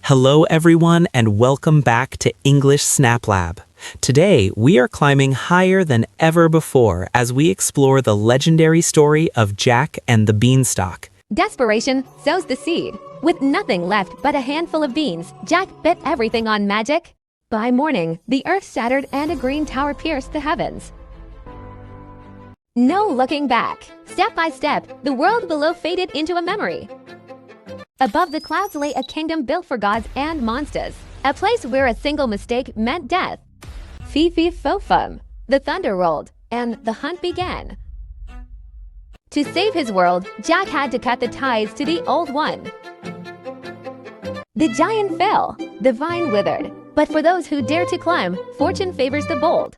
Hello everyone and welcome back to English Snap Lab. Today we are climbing higher than ever before as we explore the legendary story of Jack and the Beanstalk. Desperation sows the seed. With nothing left but a handful of beans, Jack bet everything on magic. By morning, the earth shattered and a green tower pierced the heavens. No looking back. Step by step, the world below faded into a memory. Above the clouds lay a kingdom built for gods and monsters, a place where a single mistake meant death. Fee-fee-fo-fum. The thunder rolled, and the hunt began. To save his world, Jack had to cut the ties to the old one. The giant fell, the vine withered, but for those who dare to climb, fortune favors the bold.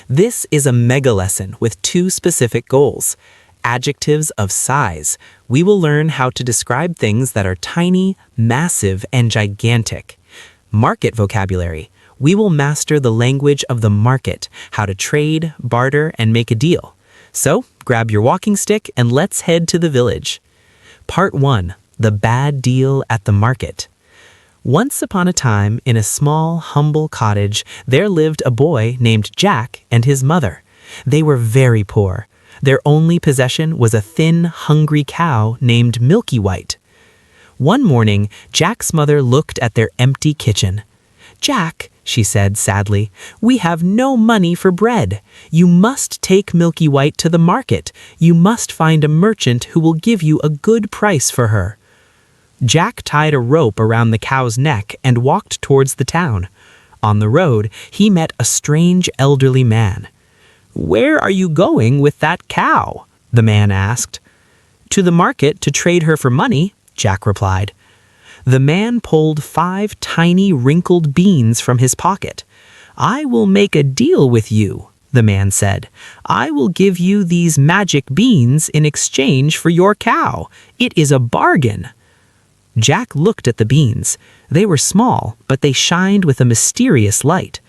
This is a mega lesson with two specific goals. Adjectives of size. We will learn how to describe things that are tiny, massive, and gigantic. Market vocabulary. We will master the language of the market, how to trade, barter, and make a deal. So, grab your walking stick and let's head to the village. Part 1. The bad deal at the market. Once upon a time, in a small, humble cottage, there lived a boy named Jack and his mother. They were very poor. Their only possession was a thin, hungry cow named Milky White. One morning, Jack's mother looked at their empty kitchen. "Jack," she said sadly, "we have no money for bread. You must take Milky White to the market. You must find a merchant who will give you a good price for her." Jack tied a rope around the cow's neck and walked towards the town. On the road, he met a strange elderly man. "Where are you going with that cow?" the man asked. "To the market to trade her for money," Jack replied. The man pulled 5 tiny wrinkled beans from his pocket. "I will make a deal with you," the man said. "I will give you these magic beans in exchange for your cow. It is a bargain." Jack looked at the beans. They were small, but they shined with a mysterious light.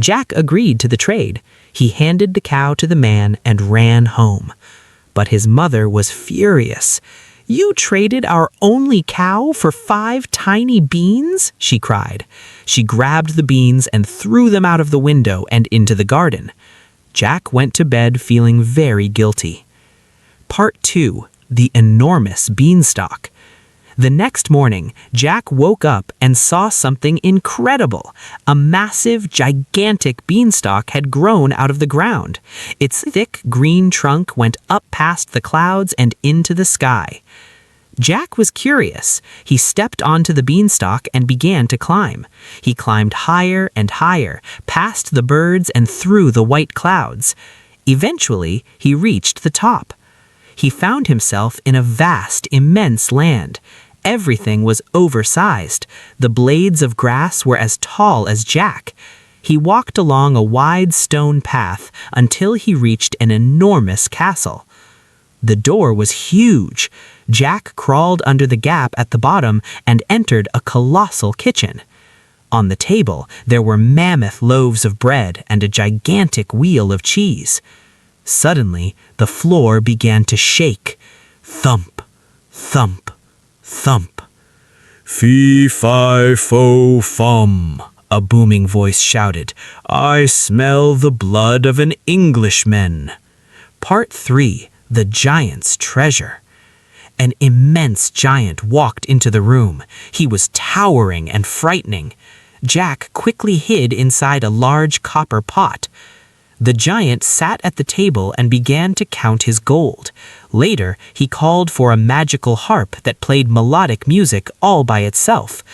Jack agreed to the trade. He handed the cow to the man and ran home. But his mother was furious. "You traded our only cow for 5 tiny beans?" she cried. She grabbed the beans and threw them out of the window and into the garden. Jack went to bed feeling very guilty. Part 2. The enormous beanstalk. The next morning, Jack woke up and saw something incredible. A massive, gigantic beanstalk had grown out of the ground. Its thick green trunk went up past the clouds and into the sky. Jack was curious. He stepped onto the beanstalk and began to climb. He climbed higher and higher, past the birds and through the white clouds. Eventually, he reached the top. He found himself in a vast, immense land. Everything was oversized. The blades of grass were as tall as Jack. He walked along a wide stone path until he reached an enormous castle. The door was huge. Jack crawled under the gap at the bottom and entered a colossal kitchen. On the table, there were mammoth loaves of bread and a gigantic wheel of cheese. Suddenly, the floor began to shake. Thump, thump, thump. "Fee-fi-fo-fum," a booming voice shouted. "I smell the blood of an Englishman." Part 3. The Giant's Treasure. An immense giant walked into the room. He was towering and frightening. Jack quickly hid inside a large copper pot. The giant sat at the table and began to count his gold. Later, he called for a magical harp that played melodic music all by itself.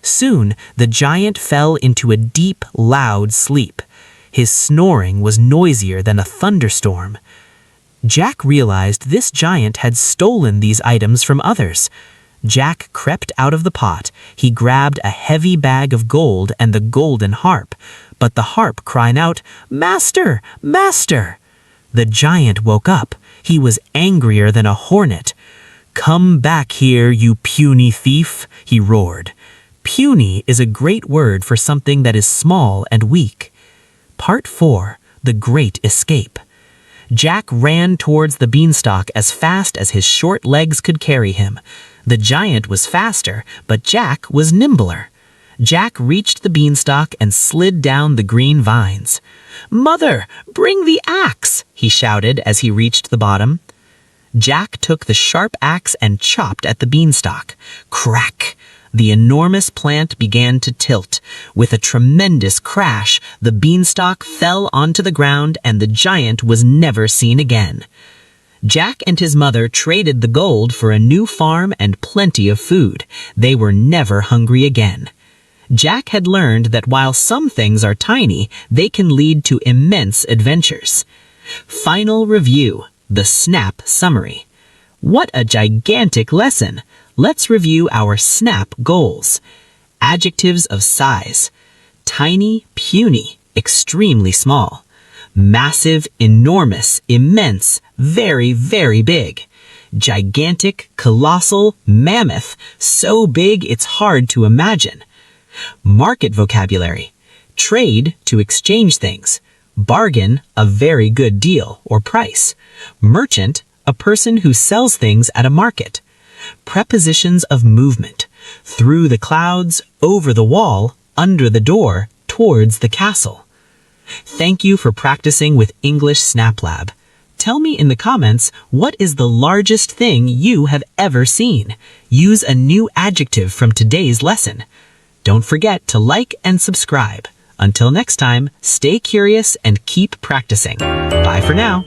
Soon, the giant fell into a deep, loud sleep. His snoring was noisier than a thunderstorm. Jack realized this giant had stolen these items from others. Jack crept out of the pot. He grabbed a heavy bag of gold and the golden harp. But the harp cried out, "Master! Master!" The giant woke up. He was angrier than a hornet. "Come back here, you puny thief," he roared. Puny is a great word for something that is small and weak. Part 4. The Great Escape. Jack ran towards the beanstalk as fast as his short legs could carry him. The giant was faster, but Jack was nimbler. Jack reached the beanstalk and slid down the green vines. "Mother, bring the axe!" he shouted as he reached the bottom. Jack took the sharp axe and chopped at the beanstalk. Crack! The enormous plant began to tilt. With a tremendous crash, the beanstalk fell onto the ground and the giant was never seen again. Jack and his mother traded the gold for a new farm and plenty of food. They were never hungry again. Jack had learned that while some things are tiny, they can lead to immense adventures. Final review, the SNAP summary. What a gigantic lesson! Let's review our SNAP goals. Adjectives of size: tiny, puny, extremely small. Massive, enormous, immense, very, very big. Gigantic, colossal, mammoth, so big it's hard to imagine. Market vocabulary: trade, to exchange things. Bargain, a very good deal or price. Merchant, a person who sells things at a market. Prepositions of movement: through the clouds, over the wall, under the door, towards the castle. Thank you for practicing with English Snap Lab. Tell me in the comments, what is the largest thing you have ever seen? Use a new adjective from today's lesson. Don't forget to like and subscribe. Until next time, stay curious and keep practicing. Bye for now.